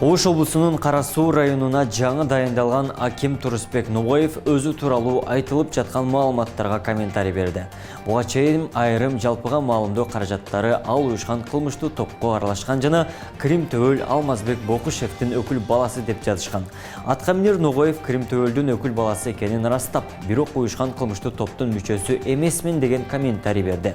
Ош облысынын Кара Суу районуна жаңы дайындалган аким Турусбек Ногоев өзү тууралуу айтылып жаткан маалыматтарга комментарий берди. Буга чейин айрым жалпыга маалымдоо каражаттары ал уюшкан кылмыштуу топко аралашкан жана Крим Төөл Алмазбек Бокушевдин өкүл баласы деп жазышкан. Аткаминер Ногоев Крим Төөлдүн өкүл баласы экенин ырастап, бирок уюшкан кылмыштуу топтун мүчөсү эмесмин деген комментарий берди.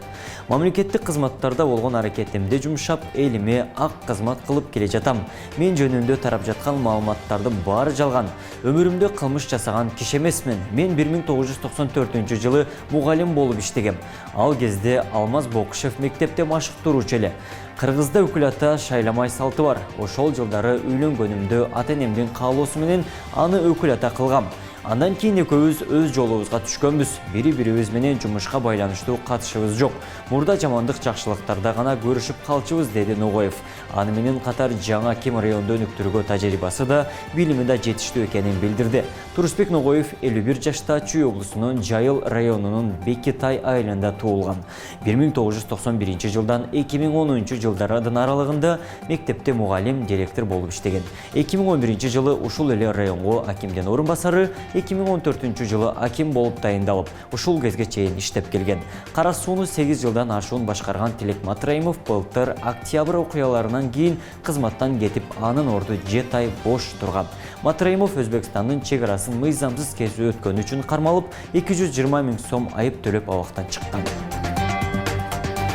Мамлекеттик кызматтарда болгон аракетимди жумшап, элиме ак кызмат кылып келе жатам. Мен жөнүндө тарап жаткан маалыматтардын баары жалган. Өмүрүмдө кылмыш жасаган киши эмесмин. Мен 1994-жылы мугалим болуп иштегем. Ал кезде Алмаз Бокушев мектепте машыктыруучу эле. Кыргызда өкүл ата шайламай салты бар. Ошол жылдары үйлөнгөнүмдө ата-энемдин каалоосу менен аны өкүл ата кылгам. Андан кийин экөөбүз өз жолубузга түшкөнбүз. Бири-бирибиз менен жумушка байланыштуу катышыбыз жок. Мурда жамандык жакшылыктарда гана көрүшүп калчыбыз, деди Ногоев. Аны менен катар жаңы аким райондо өнүктүрүүгө тажрыйбасы да, билими да жетиштүү экенин билдирди. Турусбек Ногоев 51 жашта Чүй облусунун Жайыл районунун Бекитай айылында туулган. 1991 жылдан 2010 жылдардын аралыгында мектепте мугалим, директор болуп иштеген. 2011 жылы ушул эле районго акимдин орун басары, 2014 жылы аким болуп дайындалып, ушул кезге чейин иштеп келген. Кара Сууну 8 жылдан ашуун башкарган Тилек Матраимов былтыр октябрь окуяларынан кийин кызматтан кетип, анын орду 7 ай бош турган. Матраимов Өзбекстандын чек арасын мыйзамсыз кесип өткөнү үчүн кармалып, 220 000 сом айып төлөп абактан чыккан.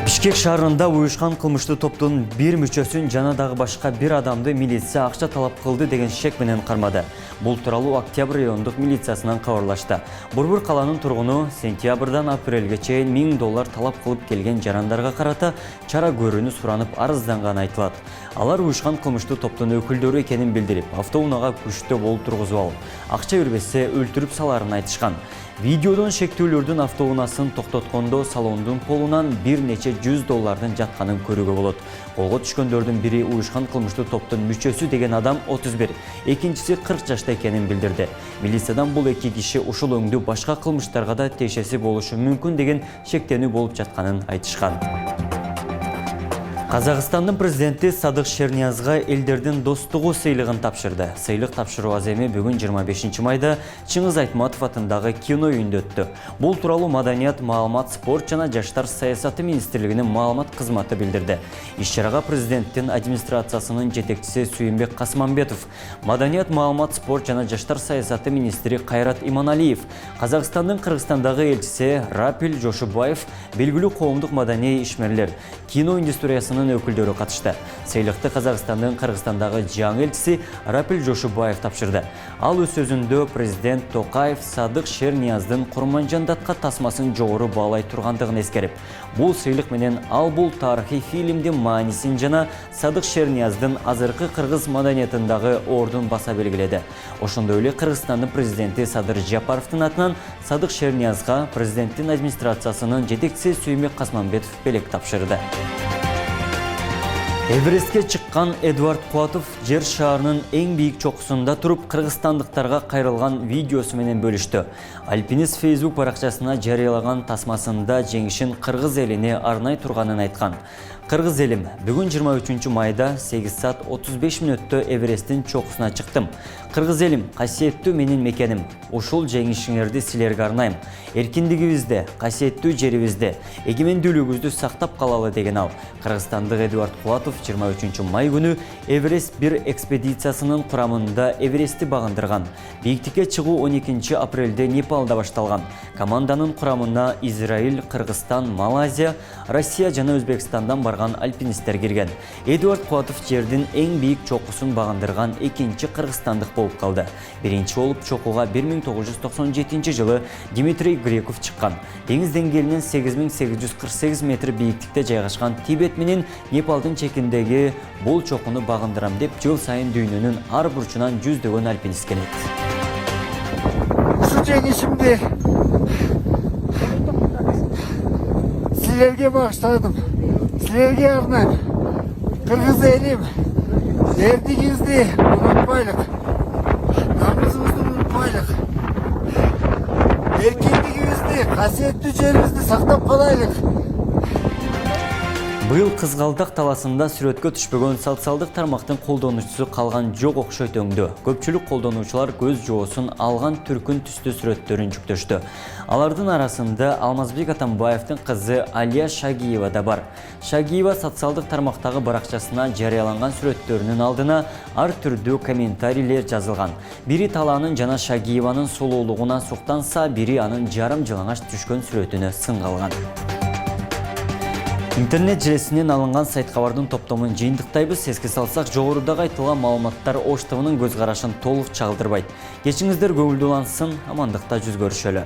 Бишкек шаарында уюшкан кылмыштуу топтун бир мүчөсүн жана дагы башка бир адамды милиция акча талап кылды деген шек менен кармады. Бул тууралуу Октябрь райондук милициясынан кабарлашты. Борбор каланын тургуну сентябрдан апрелге чейин $1000 талап кылып келген жарандарга карата чара көрүүнү суранып арызданганы айтылат. Алар уюшкан кылмыштуу топтун өкүлдөрү экенин билдирип, автоунаага күчтө болуу тургузуп алып, акча бербесе өлтүрүп саларын айтышкан. Видеодон шектүүлөрдүн автоунаасын токтоткондо салондун полунан бир нече $100 жатканын көрүүгө болот. Колго түшкөндөрдүн бири уюшкан кылмыштуу топтун мүчөсү деген адам 31, экинчиси 40 жашта экенин билдирди. Милициядан бул эки киши ушул өңдүү башка кылмыштарга да тиешеси болушу мүмкүн деген шектенүү болуп жатканын айтышкан. Казакстандын президенти Садык Шерниязга элдердин достугу сыйлыгын тапшырды. Сыйлык тапшыруу аземи бүгүн 25 майда Чыңгыз Айтматов атындагы кино үйүндө өттү. Бул тууралуу Маданият, маалымат, спорт жана жаштар саясаты министрлигинин маалымат кызматы билдирди. Иш-чарага президенттин администрациясынын жетекчиси Сүйүнбек Касманбетов, Маданият, маалымат, спорт жана жаштар саясаты министри Кайрат Иманалиев, Казакстандын Кыргызстандагы элчиси Рапил Жошубаев, белгилүү коомдук маданий ишмерлер, кино индустриясынын өкүлдөрү катышты. Сыйлыкты Казакстандын Кыргызстандагы жаңы элчиси Рапил Жошубаев тапшырды. Ал өз сөзүндө президент Токаев Садык Шернияздын Курманжандатка тасмасын жогору баалай тургандыгын эскерип, бул сыйлык менен ал бул тарыхый фильмдин маанисин жана Садык Шернияздын азыркы кыргыз маданиятындагы ордун баса белгиледи. Ошондой эле Кыргызстандын президенти Садыр Жапаровдун атынан Садык Шерниязга президенттин администрациясынын жетекчиси Сүйүнбек Касманбетов белек тапшырды. Эверестке чыккан Эдуард Куатов жер шарынын эң бийик чокусунда туруп кыргызстандыктарга кайрылган видеосу менен бөлүштү. Альпинист Facebook баракчасына жарыялаган тасмасында жеңишин кыргыз элине арнай турганын айткан. Кыргыз элим, бүгүн 23 майда 8 саат 35 мүнөттө Эвересттин чокусуна чыктым. Кыргыз элим, касиеттүү менин мекеним. Ушул жеңишиңерди силерге арнайм. Эркиндигибизде, касиеттүү жерибизде, эгемендүүлүгүбүздү сактап калалы деген ал. Кыргызстандык Эдуард Куатов 23 май күнү Эверест 1 экспедициясынын курамында Эверестти багындырган. Бийиктикке чыгуу 12 апрелде Непалда башталган. Команданын курамына Израиль, Кыргызстан, Малайзия, Россия жана Өзбекстандан барган альпинисттер кирген. Эдуард Куатов жердин эң бийик чокусун багындырган экинчи кыргызстандык болуп калды. Биринчи болуп чокуга 1997 жылы Дмитрий Греков чыккан. Деңиз деңгээлинен 8848 метр бийиктикте жайгашкан Тибет менен Непалдын чекиндеги бул чокуну багындырам деп жыл сайын дүйнөнүн ар бурчунан жүздөгөн альпинист келет. Ушу жеңишимди силерге багыштадым. Силерге арнайм. Кыргыз элим, эрдигибизди унутпайлык. Намысыбызды унутпайлык. Эркиндигибизди, касиеттүү жерибизди сактап калайлык. Быйыл кызгалдак таласында сүрөткө түшпөгөн социалдык тармактын колдонуучусу калган жок окшойт өңдө. Көпчүлүк колдонуучулар көз жоосун алган түркүн түстүү сүрөттөрүн жүктөштү. Алардын арасында Алмазбек Атамбаевдин кызы Алия Шагиева да бар. Шагиева социалдык тармактагы баракчасына жарыяланган сүрөттөрүнүн алдына ар түрдүү комментарийлер жазылган. Бири Талаанын жана Шагиеванын солоолугуна суктанса, бири анын жарым жылаңач түшкөн сүрөтүнө сынга алган. Интернет желесинен алынган сайт кабардын топтомун жыйынтыктайбыз. Эске салсак, жогорудагы айтылган маалыматтар Ош ТВнын көз карашын толук чагылдырбайт. Кечиңиздер көңүлдүү улансын, амандыкта жүз көрүшөлү.